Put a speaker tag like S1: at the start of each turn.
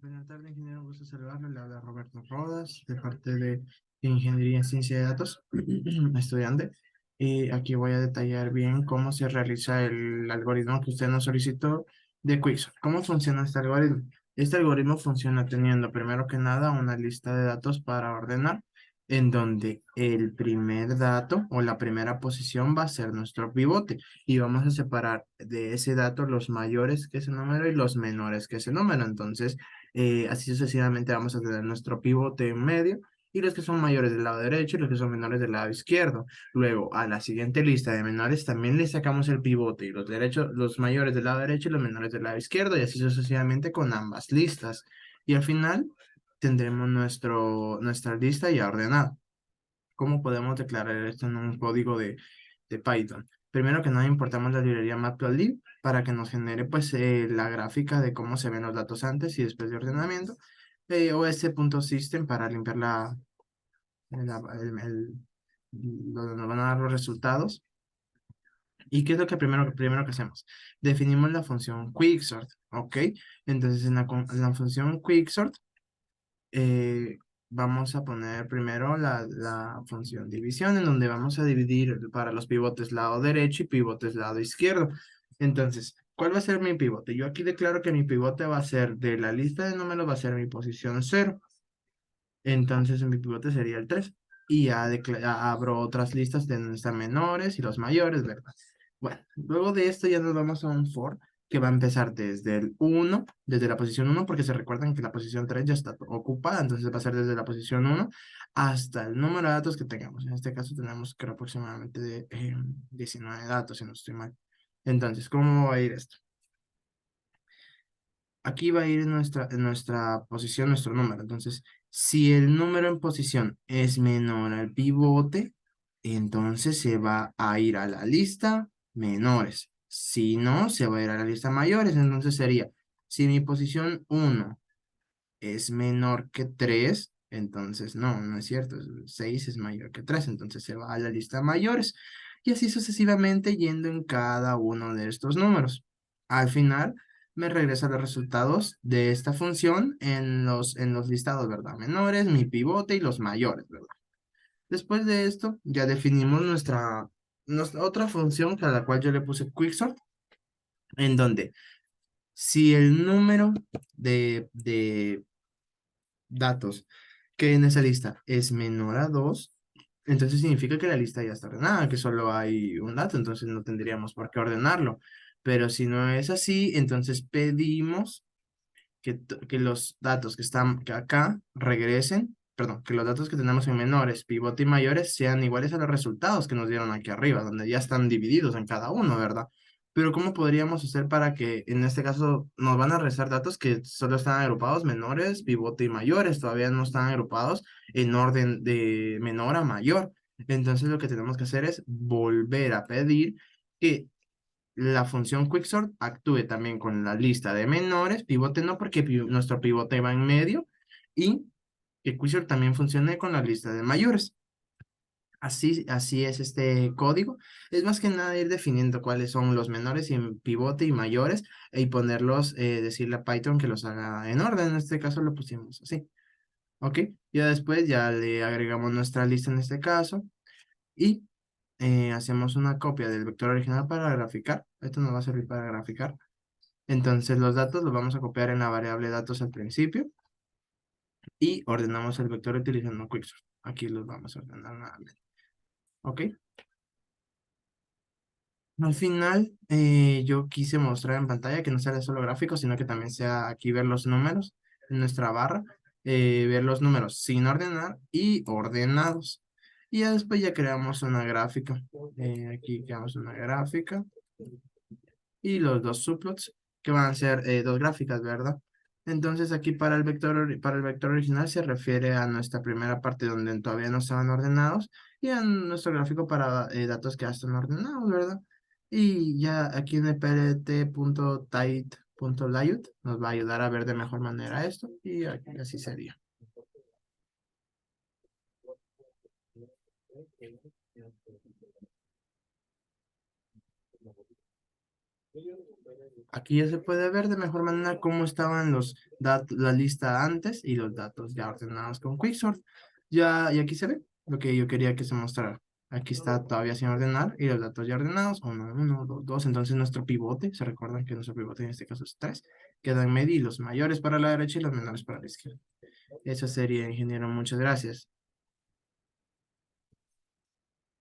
S1: Buenas tardes, ingeniero. Un gusto saludarlo. Le habla Roberto Rodas, de parte de Ingeniería en Ciencia de Datos, estudiante. Y aquí voy a detallar bien cómo se realiza el algoritmo que usted nos solicitó de Quicksort. ¿Cómo funciona este algoritmo? Este algoritmo funciona teniendo, primero que nada, una lista de datos para ordenar, en donde el primer dato o la primera posición va a ser nuestro pivote y vamos a separar de ese dato los mayores que ese número y los menores que ese número. Entonces, así sucesivamente vamos a tener nuestro pivote en medio y los que son mayores del lado derecho y los que son menores del lado izquierdo. Luego, a la siguiente lista de menores también le sacamos el pivote y los derechos, los mayores del lado derecho y los menores del lado izquierdo y así sucesivamente con ambas listas. Y al final tendremos nuestra lista ya ordenada. ¿Cómo podemos declarar esto en un código de Python? Primero que nada, importamos la librería Matplotlib para que nos genere pues la gráfica de cómo se ven los datos antes y después de ordenamiento. O ese.system para limpiar donde nos van a dar los resultados. ¿Y qué es lo que primero que hacemos? Definimos la función quicksort, ¿ok? Entonces en la función quicksort eh, vamos a poner primero la función división, en donde vamos a dividir para los pivotes lado derecho y pivotes lado izquierdo. Entonces, ¿cuál va a ser mi pivote? Yo aquí declaro que mi pivote va a ser de la lista de números, va a ser mi posición cero. Entonces, mi pivote sería el 3. Y ya abro otras listas de donde están menores y los mayores, ¿verdad? Bueno, luego de esto ya nos vamos a un for que va a empezar desde el 1, desde la posición 1, porque se recuerdan que la posición 3 ya está ocupada, entonces va a ser desde la posición 1 hasta el número de datos que tengamos. En este caso tenemos, creo, aproximadamente 19 datos, si no estoy mal. Entonces, ¿cómo va a ir esto? Aquí va a ir en nuestra posición, nuestro número. Entonces, si el número en posición es menor al pivote, entonces se va a ir a la lista menores. Si no, se va a ir a la lista mayores. Entonces sería, si mi posición 1 es menor que 3, entonces no es cierto. 6 es mayor que 3, entonces se va a la lista mayores. Y así sucesivamente yendo en cada uno de estos números. Al final me regresa los resultados de esta función en los listados, ¿verdad? Menores, mi pivote y los mayores, ¿verdad? Después de esto, ya definimos nuestra otra función a la cual yo le puse quicksort, en donde si el número de datos que en esa lista es menor a 2, entonces significa que la lista ya está ordenada, que solo hay un dato, entonces no tendríamos por qué ordenarlo. Pero si no es así, entonces pedimos que los datos que están que acá regresen, perdón, que los datos que tenemos en menores, pivote y mayores sean iguales a los resultados que nos dieron aquí arriba, donde ya están divididos en cada uno, ¿verdad? Pero ¿cómo podríamos hacer para que en este caso nos van a restar datos que solo están agrupados menores, pivote y mayores, todavía no están agrupados en orden de menor a mayor? Entonces lo que tenemos que hacer es volver a pedir que la función quicksort actúe también con la lista de menores, pivote no porque nuestro pivote va en medio, y que quicksort también funcione con la lista de mayores. Así es este código. Es más que nada ir definiendo cuáles son los menores y pivote y mayores y ponerlos, decirle a Python que los haga en orden. En este caso lo pusimos así. ¿Ok? Ya después ya le agregamos nuestra lista en este caso y hacemos una copia del vector original para graficar. Esto nos va a servir para graficar. Entonces los datos los vamos a copiar en la variable datos al principio y ordenamos el vector utilizando quicksort. Aquí los vamos a ordenar nuevamente. ¿Ok? Al final yo quise mostrar en pantalla que no sea solo gráfico, sino que también sea aquí ver los números en nuestra barra, ver los números sin ordenar y ordenados. Y ya después ya creamos una gráfica. Aquí creamos una gráfica y los dos subplots que van a ser dos gráficas, ¿verdad? Entonces aquí para el vector original se refiere a nuestra primera parte donde todavía no estaban ordenados y a nuestro gráfico para datos que ya están ordenados, ¿verdad? Y ya aquí en el plt.tight.layout nos va a ayudar a ver de mejor manera esto y así sería. Aquí ya se puede ver de mejor manera cómo estaban los datos, la lista antes y los datos ya ordenados con Quicksort. Ya, y aquí se ve lo que yo quería que se mostrara. Aquí está todavía sin ordenar y los datos ya ordenados, uno, 2, 2. Entonces nuestro pivote, se recuerdan que nuestro pivote en este caso es 3, queda en medio y los mayores para la derecha y los menores para la izquierda. Eso sería, ingeniero, muchas gracias.